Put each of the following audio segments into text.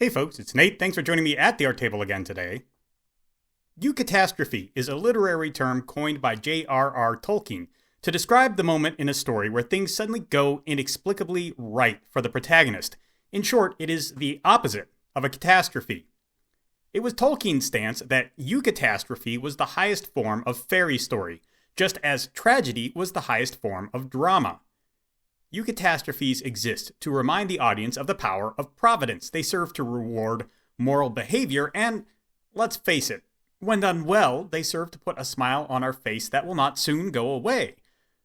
Hey folks, it's Nate. Thanks for joining me at the art table again today. Eucatastrophe is a literary term coined by J.R.R. Tolkien to describe the moment in a story where things suddenly go inexplicably right for the protagonist. In short, it is the opposite of a catastrophe. It was Tolkien's stance that eucatastrophe was the highest form of fairy story, just as tragedy was the highest form of drama. Eucatastrophes exist to remind the audience of the power of providence. They serve to reward moral behavior, and let's face it, when done well, they serve to put a smile on our face that will not soon go away.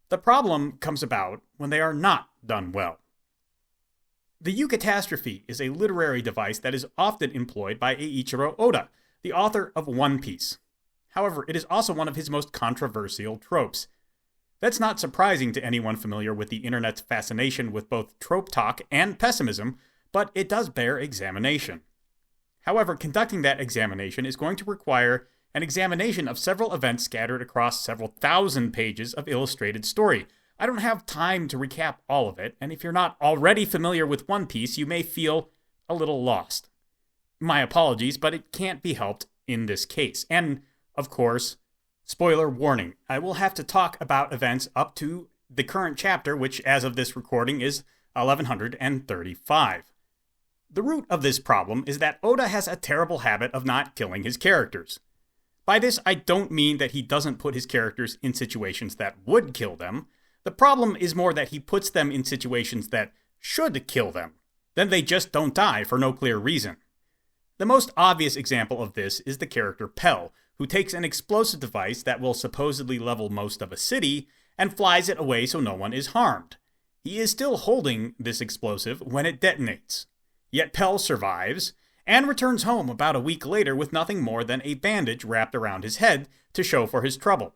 The problem comes about when they are not done well. The eucatastrophe is a literary device that is often employed by Eiichiro Oda, the author of One Piece. However, it is also one of his most controversial tropes. That's not surprising to anyone familiar with the internet's fascination with both trope talk and pessimism, but it does bear examination. However, conducting that examination is going to require an examination of several events scattered across several thousand pages of illustrated story. I don't have time to recap all of it, and if you're not already familiar with One Piece, you may feel a little lost. My apologies, but it can't be helped in this case. And, of course, spoiler warning, I will have to talk about events up to the current chapter, which as of this recording is 1135. The root of this problem is that Oda has a terrible habit of not killing his characters. By this, I don't mean that he doesn't put his characters in situations that would kill them. The problem is more that he puts them in situations that should kill them. Then they just don't die for no clear reason. The most obvious example of this is the character Pell, who takes an explosive device that will supposedly level most of a city and flies it away so no one is harmed. He is still holding this explosive when it detonates. Yet Pell survives and returns home about a week later with nothing more than a bandage wrapped around his head to show for his trouble.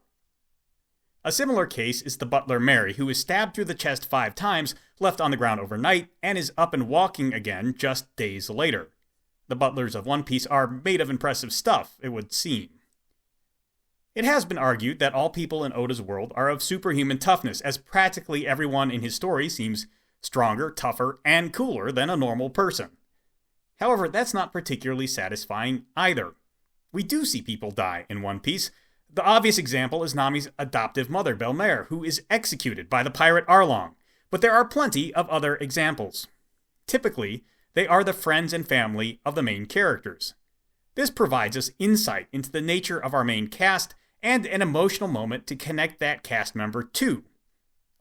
A similar case is the butler Mary, who is stabbed through the chest 5 times, left on the ground overnight, and is up and walking again just days later. The butlers of One Piece are made of impressive stuff, it would seem. It has been argued that all people in Oda's world are of superhuman toughness, as practically everyone in his story seems stronger, tougher, and cooler than a normal person. However, that's not particularly satisfying either. We do see people die in One Piece. The obvious example is Nami's adoptive mother, Belmare, who is executed by the pirate Arlong, but there are plenty of other examples. Typically, they are the friends and family of the main characters. This provides us insight into the nature of our main cast and an emotional moment to connect that cast member to.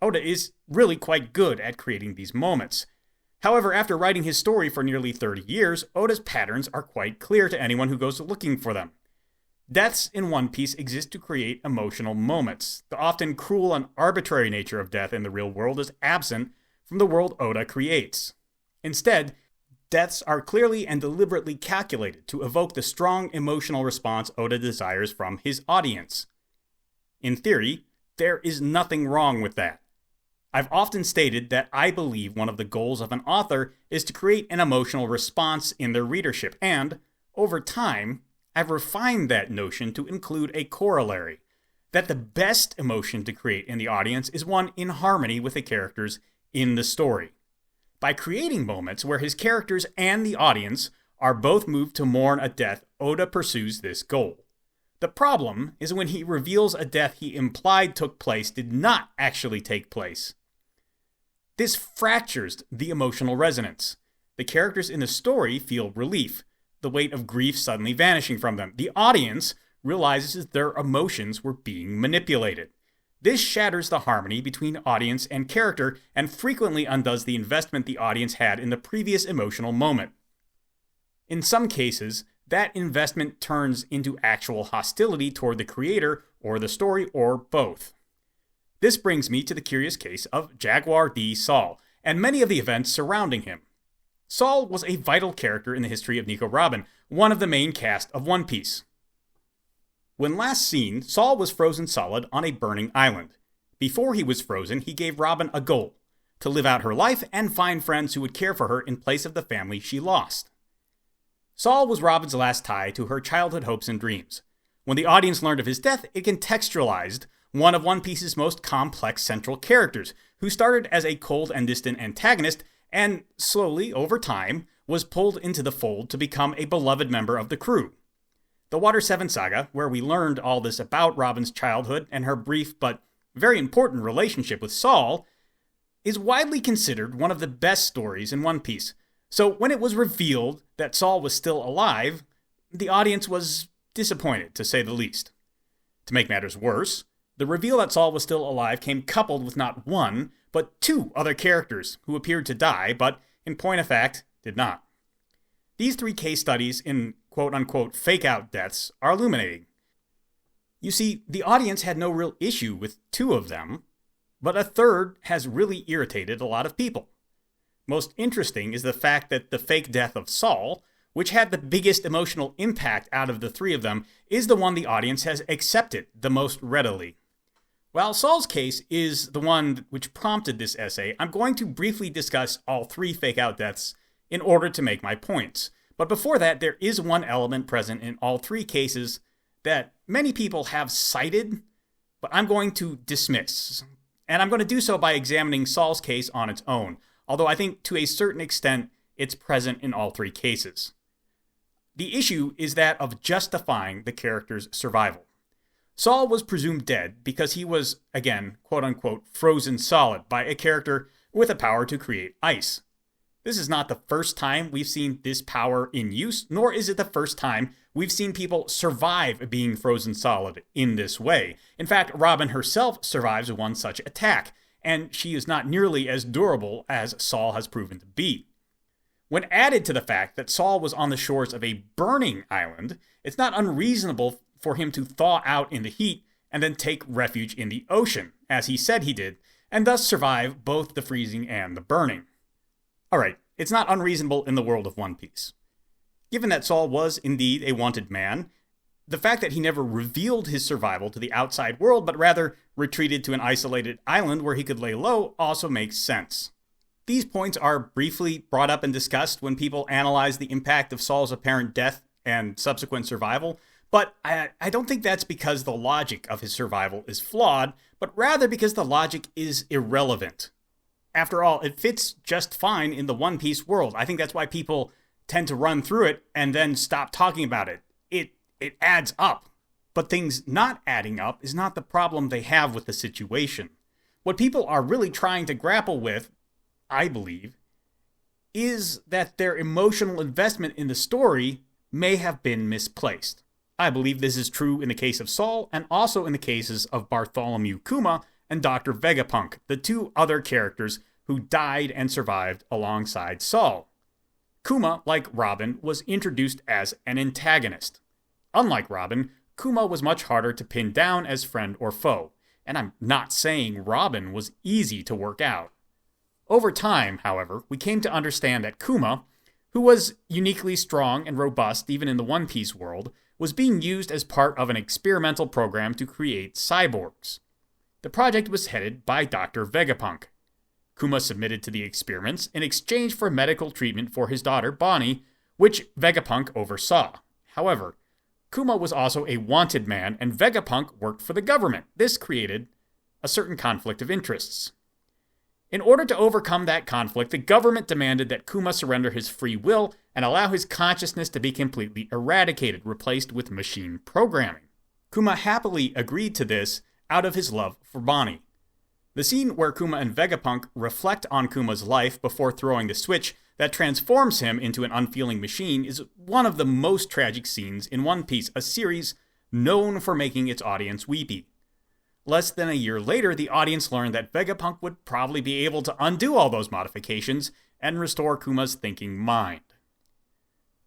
Oda is really quite good at creating these moments. However, after writing his story for nearly 30 years, Oda's patterns are quite clear to anyone who goes looking for them. Deaths in One Piece exist to create emotional moments. The often cruel and arbitrary nature of death in the real world is absent from the world Oda creates. Instead, deaths are clearly and deliberately calculated to evoke the strong emotional response Oda desires from his audience. In theory, there is nothing wrong with that. I've often stated that I believe one of the goals of an author is to create an emotional response in their readership, and, over time, I've refined that notion to include a corollary, that the best emotion to create in the audience is one in harmony with the characters in the story. By creating moments where his characters and the audience are both moved to mourn a death, Oda pursues this goal. The problem is when he reveals a death he implied took place did not actually take place. This fractures the emotional resonance. The characters in the story feel relief, the weight of grief suddenly vanishing from them. The audience realizes their emotions were being manipulated. This shatters the harmony between audience and character and frequently undoes the investment the audience had in the previous emotional moment. In some cases, that investment turns into actual hostility toward the creator or the story or both. This brings me to the curious case of Jaguar D. Saul and many of the events surrounding him. Saul was a vital character in the history of Nico Robin, one of the main cast of One Piece. When last seen, Saul was frozen solid on a burning island. Before he was frozen, he gave Robin a goal: to live out her life and find friends who would care for her in place of the family she lost. Saul was Robin's last tie to her childhood hopes and dreams. When the audience learned of his death, it contextualized one of One Piece's most complex central characters, who started as a cold and distant antagonist and slowly, over time, was pulled into the fold to become a beloved member of the crew. The Water 7 saga, where we learned all this about Robin's childhood and her brief but very important relationship with Saul, is widely considered one of the best stories in One Piece. So when it was revealed that Saul was still alive, the audience was disappointed, to say the least. To make matters worse, the reveal that Saul was still alive came coupled with not one, but two other characters who appeared to die, but in point of fact, did not. These three case studies in quote-unquote fake-out deaths are illuminating. You see, the audience had no real issue with two of them, but a third has really irritated a lot of people. Most interesting is the fact that the fake death of Saul, which had the biggest emotional impact out of the three of them, is the one the audience has accepted the most readily. While Saul's case is the one which prompted this essay, I'm going to briefly discuss all three fake-out deaths in order to make my points. But before that, there is one element present in all three cases that many people have cited, but I'm going to dismiss. And I'm going to do so by examining Saul's case on its own, although I think to a certain extent it's present in all three cases. The issue is that of justifying the character's survival. Saul was presumed dead because he was, again, quote-unquote, frozen solid by a character with a power to create ice. This is not the first time we've seen this power in use, nor is it the first time we've seen people survive being frozen solid in this way. In fact, Robin herself survives one such attack, and she is not nearly as durable as Saul has proven to be. When added to the fact that Saul was on the shores of a burning island, it's not unreasonable for him to thaw out in the heat and then take refuge in the ocean, as he said he did, and thus survive both the freezing and the burning. Alright, it's not unreasonable in the world of One Piece. Given that Saul was indeed a wanted man, the fact that he never revealed his survival to the outside world, but rather retreated to an isolated island where he could lay low, also makes sense. These points are briefly brought up and discussed when people analyze the impact of Saul's apparent death and subsequent survival, but I don't think that's because the logic of his survival is flawed, but rather because the logic is irrelevant. After all, it fits just fine in the One Piece world. I think that's why people tend to run through it and then stop talking about it. It adds up. But things not adding up is not the problem they have with the situation. What people are really trying to grapple with, I believe, is that their emotional investment in the story may have been misplaced. I believe this is true in the case of Saul and also in the cases of Bartholomew Kuma and Dr. Vegapunk, the two other characters who died and survived alongside Saul. Kuma, like Robin, was introduced as an antagonist. Unlike Robin, Kuma was much harder to pin down as friend or foe, and I'm not saying Robin was easy to work out. Over time, however, we came to understand that Kuma, who was uniquely strong and robust even in the One Piece world, was being used as part of an experimental program to create cyborgs. The project was headed by Dr. Vegapunk. Kuma submitted to the experiments in exchange for medical treatment for his daughter, Bonnie, which Vegapunk oversaw. However, Kuma was also a wanted man, and Vegapunk worked for the government. This created a certain conflict of interests. In order to overcome that conflict, the government demanded that Kuma surrender his free will and allow his consciousness to be completely eradicated, replaced with machine programming. Kuma happily agreed to this out of his love for Bonnie. The scene where Kuma and Vegapunk reflect on Kuma's life before throwing the switch that transforms him into an unfeeling machine is one of the most tragic scenes in One Piece, a series known for making its audience weepy. Less than a year later, the audience learned that Vegapunk would probably be able to undo all those modifications and restore Kuma's thinking mind.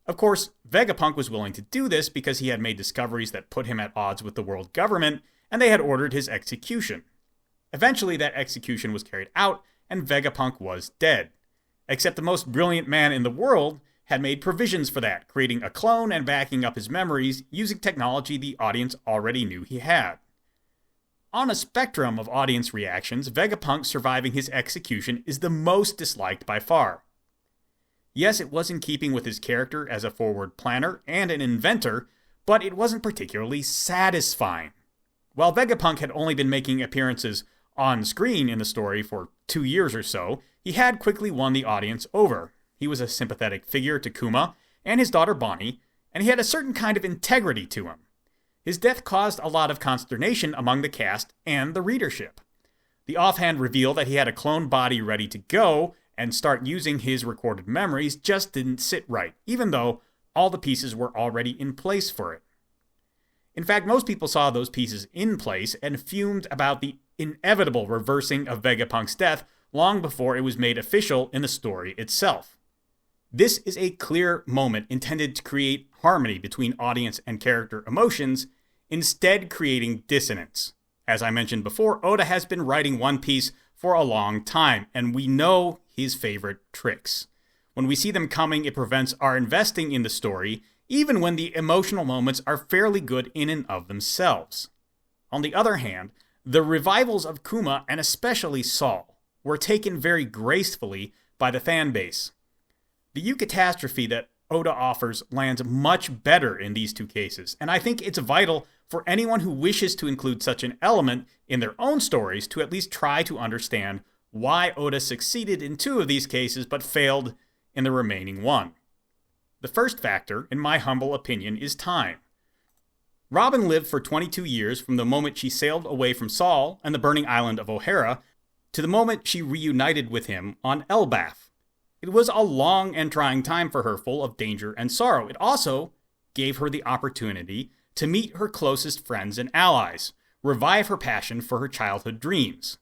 Of course, Vegapunk was willing to do this because he had made discoveries that put him at odds with the world government, and they had ordered his execution. Eventually, that execution was carried out, and Vegapunk was dead. Except the most brilliant man in the world had made provisions for that, creating a clone and backing up his memories using technology the audience already knew he had. On a spectrum of audience reactions, Vegapunk surviving his execution is the most disliked by far. Yes, it was in keeping with his character as a forward planner and an inventor, but it wasn't particularly satisfying. While Vegapunk had only been making appearances on screen in the story for 2 years or so, he had quickly won the audience over. He was a sympathetic figure to Kuma and his daughter Bonnie, and he had a certain kind of integrity to him. His death caused a lot of consternation among the cast and the readership. The offhand reveal that he had a cloned body ready to go and start using his recorded memories just didn't sit right, even though all the pieces were already in place for it. In fact, most people saw those pieces in place and fumed about the inevitable reversing of Vegapunk's death long before it was made official in the story itself. This is a clear moment intended to create harmony between audience and character emotions, instead creating dissonance. As I mentioned before, Oda has been writing One Piece for a long time, and we know his favorite tricks. When we see them coming, it prevents our investing in the story, even when the emotional moments are fairly good in and of themselves. On the other hand, the revivals of Kuma, and especially Saul, were taken very gracefully by the fan base. The Eucatastrophe that Oda offers lands much better in these two cases, and I think it's vital for anyone who wishes to include such an element in their own stories to at least try to understand why Oda succeeded in two of these cases but failed in the remaining one. The first factor, in my humble opinion, is time. Robin lived for 22 years from the moment she sailed away from Saul and the burning island of O'Hara to the moment she reunited with him on Elbaf. It was a long and trying time for her, full of danger and sorrow. It also gave her the opportunity to meet her closest friends and allies, revive her passion for her childhood dreams.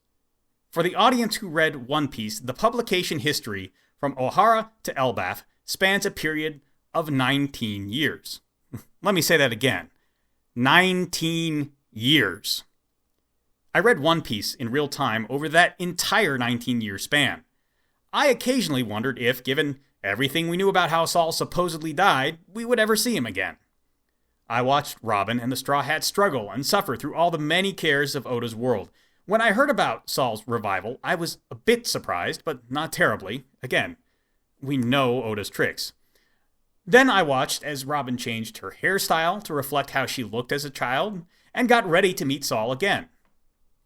For the audience who read One Piece, the publication history from O'Hara to Elbaf spans a period of 19 years. Let me say that again. 19 years. I read One Piece in real time over that entire 19-year span. I occasionally wondered if, given everything we knew about how Saul supposedly died, we would ever see him again. I watched Robin and the Straw Hats struggle and suffer through all the many cares of Oda's world. When I heard about Saul's revival, I was a bit surprised, but not terribly. Again, we know Oda's tricks. Then I watched as Robin changed her hairstyle to reflect how she looked as a child, and got ready to meet Saul again.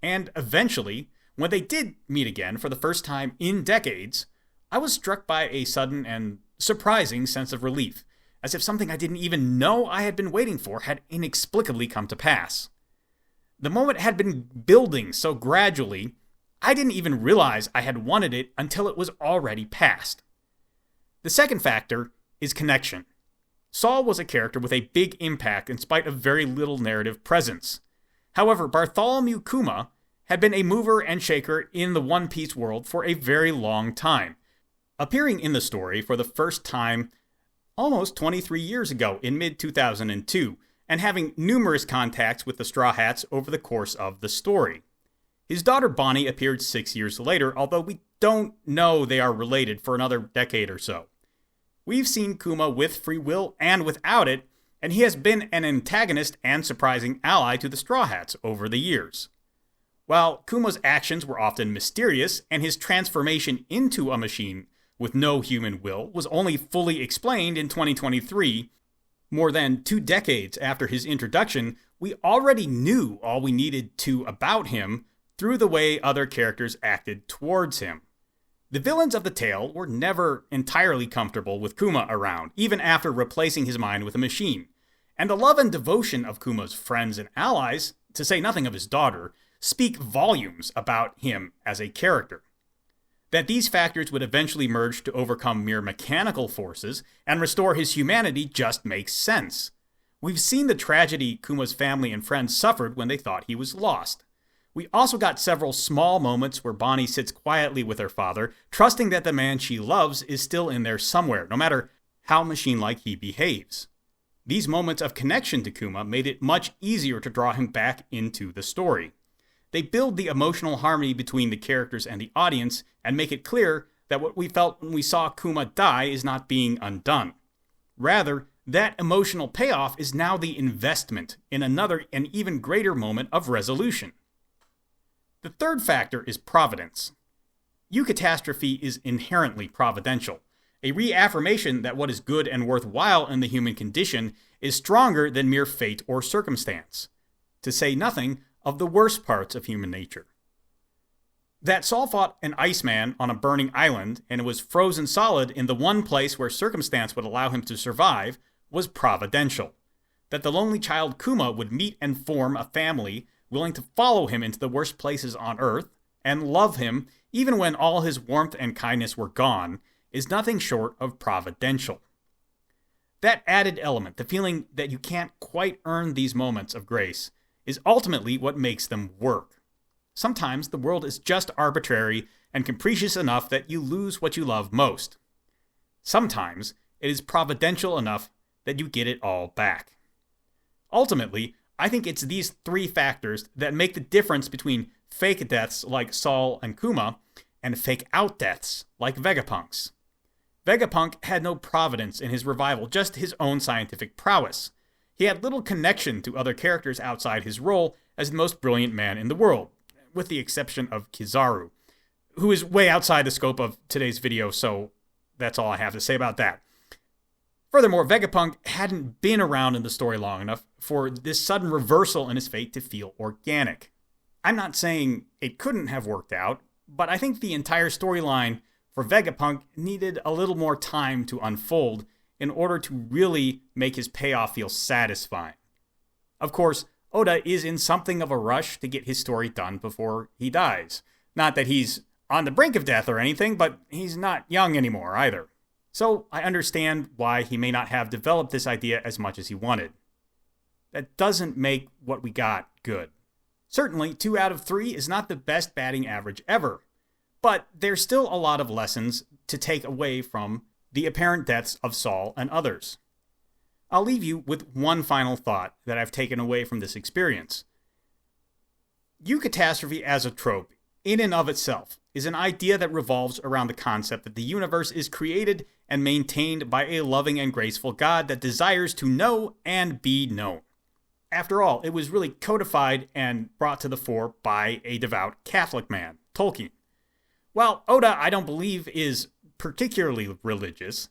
And eventually, when they did meet again for the first time in decades, I was struck by a sudden and surprising sense of relief, as if something I didn't even know I had been waiting for had inexplicably come to pass. The moment had been building so gradually, I didn't even realize I had wanted it until it was already past. The second factor is connection. Saul was a character with a big impact in spite of very little narrative presence. However, Bartholomew Kuma had been a mover and shaker in the One Piece world for a very long time, appearing in the story for the first time almost 23 years ago in mid-2002, and having numerous contacts with the Straw Hats over the course of the story. His daughter Bonnie appeared 6 years later, although we don't know they are related for another decade or so. We've seen Kuma with free will and without it, and he has been an antagonist and surprising ally to the Straw Hats over the years. While Kuma's actions were often mysterious, and his transformation into a machine with no human will was only fully explained in 2023, more than 2 decades after his introduction, we already knew all we needed to about him through the way other characters acted towards him. The villains of the tale were never entirely comfortable with Kuma around, even after replacing his mind with a machine. And the love and devotion of Kuma's friends and allies, to say nothing of his daughter, speak volumes about him as a character. That these factors would eventually merge to overcome mere mechanical forces and restore his humanity just makes sense. We've seen the tragedy Kuma's family and friends suffered when they thought he was lost. We also got several small moments where Bonnie sits quietly with her father, trusting that the man she loves is still in there somewhere, no matter how machine-like he behaves. These moments of connection to Kuma made it much easier to draw him back into the story. They build the emotional harmony between the characters and the audience and make it clear that what we felt when we saw Kuma die is not being undone. Rather, that emotional payoff is now the investment in another and even greater moment of resolution. The third factor is providence. Eucatastrophe is inherently providential, a reaffirmation that what is good and worthwhile in the human condition is stronger than mere fate or circumstance, to say nothing of the worst parts of human nature. That Saul fought an Iceman on a burning island and was frozen solid in the one place where circumstance would allow him to survive was providential. That the lonely child Kuma would meet and form a family willing to follow him into the worst places on Earth and love him even when all his warmth and kindness were gone is nothing short of providential. That added element, the feeling that you can't quite earn these moments of grace, is ultimately what makes them work. Sometimes the world is just arbitrary and capricious enough that you lose what you love most. Sometimes it is providential enough that you get it all back. Ultimately, I think it's these three factors that make the difference between fake deaths like Saul and Kuma and fake out deaths like Vegapunk's. Vegapunk had no providence in his revival, just his own scientific prowess. He had little connection to other characters outside his role as the most brilliant man in the world, with the exception of Kizaru, who is way outside the scope of today's video, so that's all I have to say about that. Furthermore, Vegapunk hadn't been around in the story long enough for this sudden reversal in his fate to feel organic. I'm not saying it couldn't have worked out, but I think the entire storyline for Vegapunk needed a little more time to unfold in order to really make his payoff feel satisfying. Of course, Oda is in something of a rush to get his story done before he dies. Not that he's on the brink of death or anything, but he's not young anymore either. So I understand why he may not have developed this idea as much as he wanted. That doesn't make what we got good. Certainly, 2 out of 3 is not the best batting average ever, but there's still a lot of lessons to take away from the apparent deaths of Saul and others. I'll leave you with one final thought that I've taken away from this experience. Eucatastrophe as a trope, in and of itself, is an idea that revolves around the concept that the universe is created and maintained by a loving and graceful God that desires to know and be known. After all, it was really codified and brought to the fore by a devout Catholic man, Tolkien. While Oda, I don't believe, is particularly religious,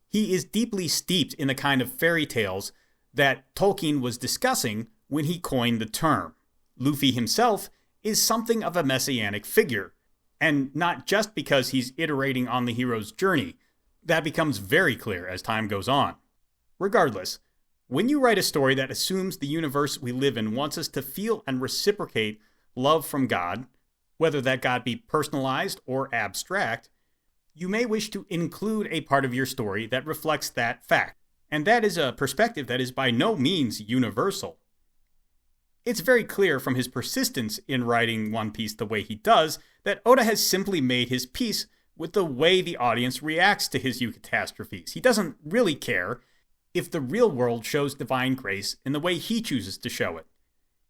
he is deeply steeped in the kind of fairy tales that Tolkien was discussing when he coined the term. Luffy himself is something of a messianic figure, and not just because he's iterating on the hero's journey. That becomes very clear as time goes on. Regardless, when you write a story that assumes the universe we live in wants us to feel and reciprocate love from God, whether that God be personalized or abstract, you may wish to include a part of your story that reflects that fact, and that is a perspective that is by no means universal. It's very clear from his persistence in writing One Piece the way he does that Oda has simply made his peace with the way the audience reacts to his eucatastrophes. He doesn't really care if the real world shows divine grace in the way he chooses to show it.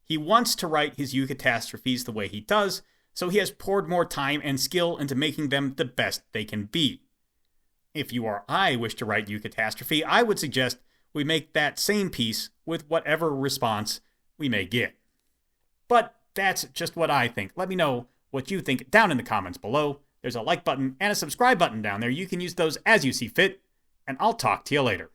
He wants to write his eucatastrophes the way he does, so he has poured more time and skill into making them the best they can be. If you or I wish to write Eucatastrophe, I would suggest we make that same piece with whatever response we may get. But that's just what I think. Let me know what you think down in the comments below. There's a like button and a subscribe button down there. You can use those as you see fit, and I'll talk to you later.